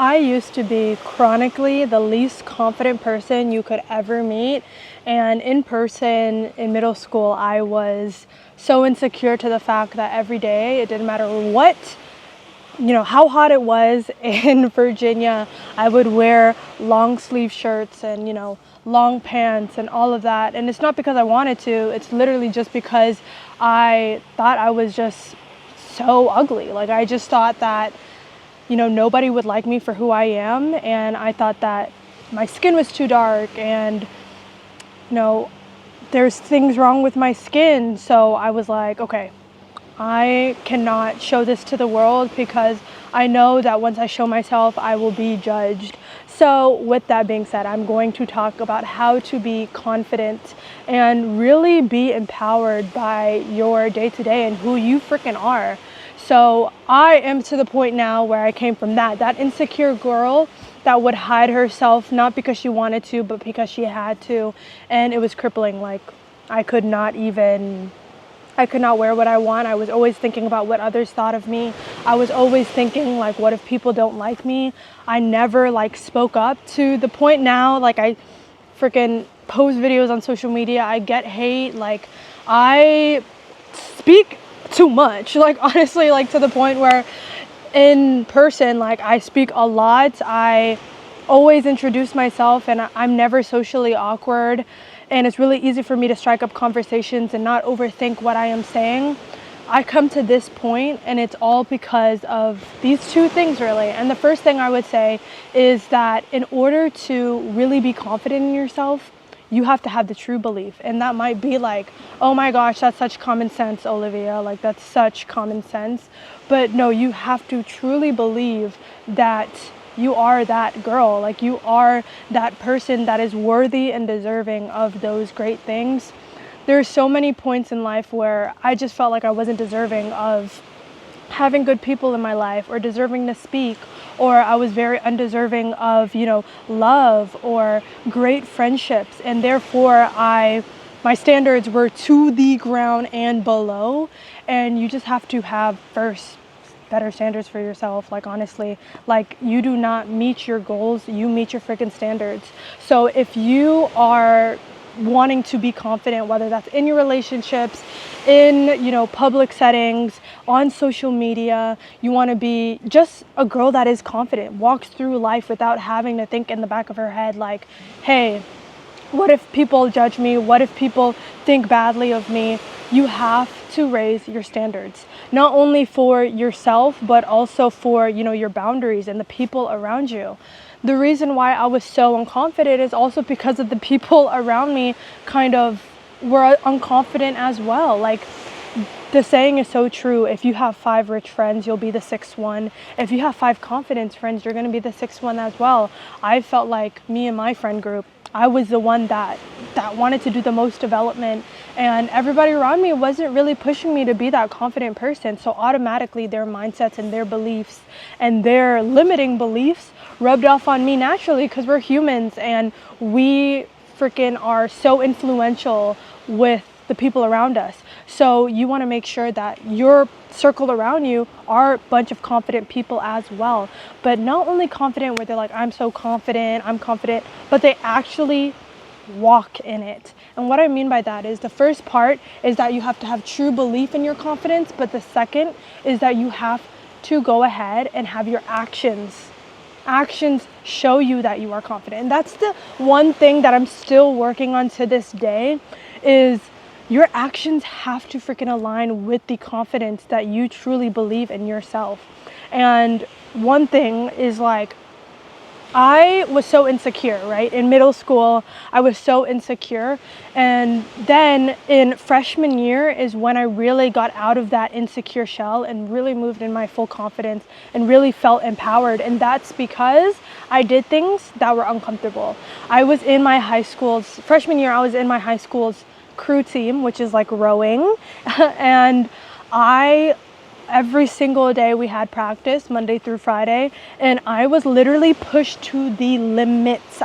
I used to be chronically the least confident person you could ever meet. And in person in middle school, I was so insecure to the fact that every day, it didn't matter what, how hot it was in Virginia, I would wear long sleeve shirts and, long pants and all of that. And it's not because I wanted to, it's literally just because I thought I was just so ugly. Like, I just thought that nobody would like me for who I am. And I thought that my skin was too dark and, there's things wrong with my skin. So I was like, okay, I cannot show this to the world because I know that once I show myself, I will be judged. So with that being said, I'm going to talk about how to be confident and really be empowered by your day-to-day and who you freaking are. So I am to the point now where I came from that insecure girl that would hide herself, not because she wanted to, but because she had to. And it was crippling. Like, I could not wear what I want. I was always thinking about what others thought of me. I was always thinking, like, what if people don't like me? I never spoke up, to the point now, I freaking post videos on social media. I get hate. I speak too much, honestly, to the point where in person, I speak a lot. I always introduce myself and I'm never socially awkward. And it's really easy for me to strike up conversations and not overthink what I am saying. I come to this point and it's all because of these two things, really. And the first thing I would say is that in order to really be confident in yourself, you have to have the true belief. And that might be oh my gosh, that's such common sense, Olivia. That's such common sense. But no, you have to truly believe that you are that girl. You are that person that is worthy and deserving of those great things. There's so many points in life where I just felt like I wasn't deserving of having good people in my life or deserving to speak, or I was very undeserving of, love or great friendships. And therefore my standards were to the ground and below. And you just have to have first better standards for yourself. Honestly, you do not meet your goals, you meet your freaking standards. So if you are wanting to be confident, whether that's in your relationships, in public settings, on social media, you want to be just a girl that is confident, walks through life without having to think in the back of her head hey, what if people judge me? What if people think badly of me? You have to raise your standards, not only for yourself, but also for, your boundaries and the people around you. The reason why I was so unconfident is also because of the people around me kind of were unconfident as well. The saying is so true. If you have 5 rich friends, you'll be the 6th one. If you have 5 confidence friends, you're going to be the 6th one as well. I felt like me and my friend group, I was the one that wanted to do the most development, and everybody around me wasn't really pushing me to be that confident person. So automatically their mindsets and their beliefs and their limiting beliefs rubbed off on me naturally, because we're humans and we freaking are so influential with the people around us. So you want to make sure that your circle around you are a bunch of confident people as well. But not only confident where they're I'm so confident, I'm confident, but they actually walk in it. And what I mean by that is, the first part is that you have to have true belief in your confidence, but the second is that you have to go ahead and have your actions show you that you are confident. And that's the one thing that I'm still working on to this day, is your actions have to freaking align with the confidence that you truly believe in yourself. And one thing is I was so insecure, right? In middle school, I was so insecure. And then in freshman year is when I really got out of that insecure shell and really moved in my full confidence and really felt empowered. And that's because I did things that were uncomfortable. I was in my high school's, freshman year, I was in my high school's crew team, which is rowing. And every single day we had practice, Monday through Friday, and I was literally pushed to the limits.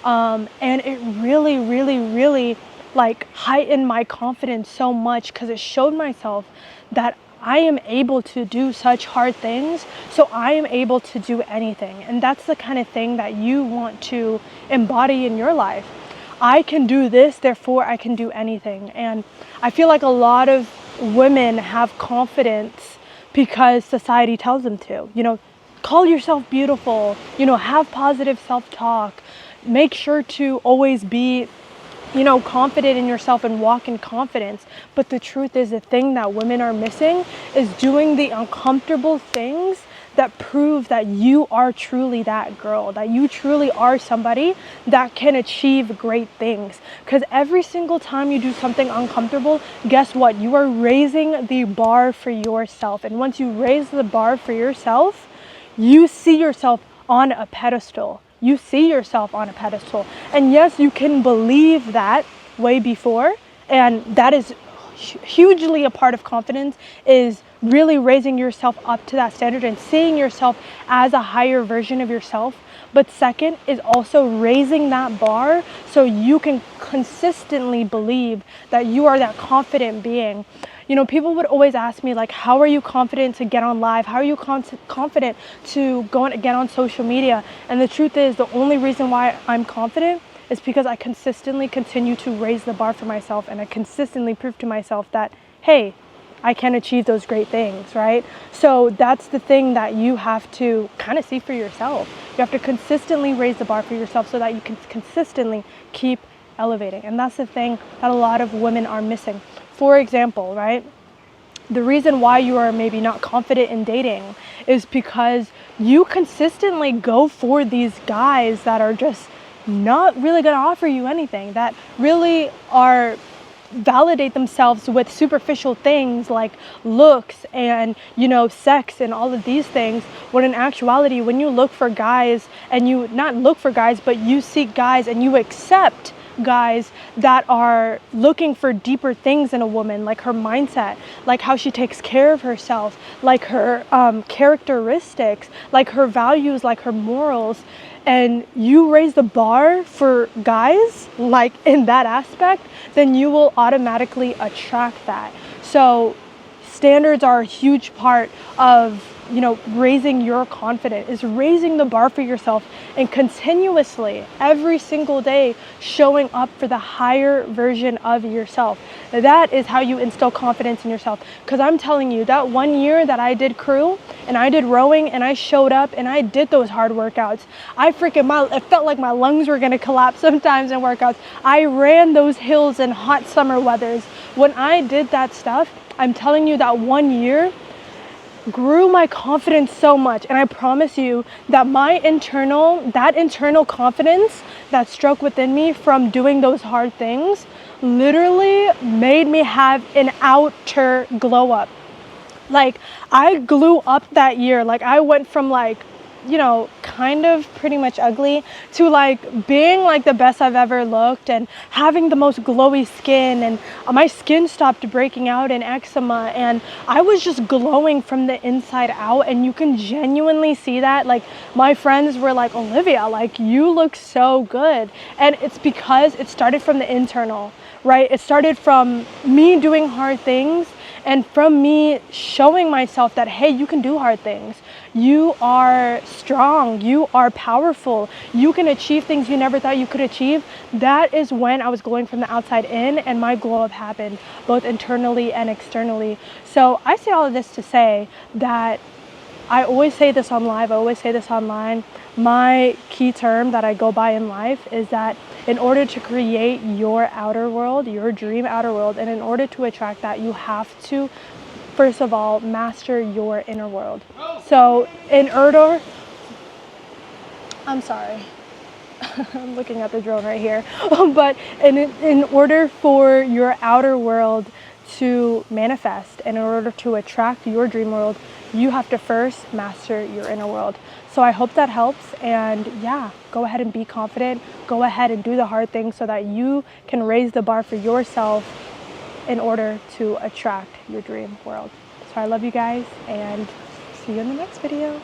And it really, really, really heightened my confidence so much, because it showed myself that I am able to do such hard things, so I am able to do anything. And that's the kind of thing that you want to embody in your life. I can do this, therefore I can do anything. And I feel like a lot of women have confidence because society tells them to. You know, call yourself beautiful, you know, have positive self-talk, make sure to always be, you know, confident in yourself and walk in confidence. But the truth is, the thing that women are missing is doing the uncomfortable things that prove that you are truly that girl, that you truly are somebody that can achieve great things. Because every single time you do something uncomfortable, guess what? You are raising the bar for yourself. And once you raise the bar for yourself, you see yourself on a pedestal. You see yourself on a pedestal. And yes, you can believe that way before. And that is hugely a part of confidence, is really raising yourself up to that standard and seeing yourself as a higher version of yourself. But second is also raising that bar so you can consistently believe that you are that confident being. You know, people would always ask me, like, how are you confident to get on live? How are you confident to go and get on social media? And the truth is, the only reason why I'm confident is because I consistently continue to raise the bar for myself, and I consistently prove to myself that, hey, I can achieve those great things, right? So that's the thing that you have to kind of see for yourself. You have to consistently raise the bar for yourself so that you can consistently keep elevating. And that's the thing that a lot of women are missing. For example, right? The reason why you are maybe not confident in dating is because you consistently go for these guys that are just not really going to offer you anything, that really are validate themselves with superficial things like looks and, you know, sex and all of these things, when in actuality, when you look for guys and you not look for guys, but you seek guys and you accept guys that are looking for deeper things in a woman, like her mindset, like how she takes care of herself, like her characteristics, like her values, like her morals, and you raise the bar for guys like in that aspect, then you will automatically attract that. So standards are a huge part of, you know, raising your confidence, is raising the bar for yourself and continuously every single day showing up for the higher version of yourself. That is how you instill confidence in yourself. Because I'm telling you, that 1 year that I did crew and I did rowing and I showed up and I did those hard workouts, it felt like my lungs were gonna collapse sometimes in workouts. I ran those hills in hot summer weathers. When I did that stuff, I'm telling you, that 1 year grew my confidence so much. And I promise you that that internal confidence that struck within me from doing those hard things literally made me have an outer glow up. Like, I grew up that year. Like, I went from, like, you know, kind of pretty much ugly to like being like the best I've ever looked and having the most glowy skin, and my skin stopped breaking out in eczema, and I was just glowing from the inside out. And you can genuinely see that. Like, my friends were like, Olivia, like, you look so good. And it's because it started from the internal, right? It started from me doing hard things and from me showing myself that, hey, you can do hard things. You are strong. You are powerful. You can achieve things you never thought you could achieve. That is when I was glowing from the outside in, and my glow up happened both internally and externally. So I say all of this to say that I always say this on live, I always say this online. My key term that I go by in life is that in order to create your outer world, your dream outer world, and in order to attract that, you have to, first of all, master your inner world. So I'm sorry, I'm looking at the drone right here. But in order for your outer world to manifest, and in order to attract your dream world, you have to first master your inner world. So I hope that helps, and yeah, go ahead and be confident. Go ahead and do the hard things so that you can raise the bar for yourself in order to attract your dream world. So I love you guys, and see you in the next video.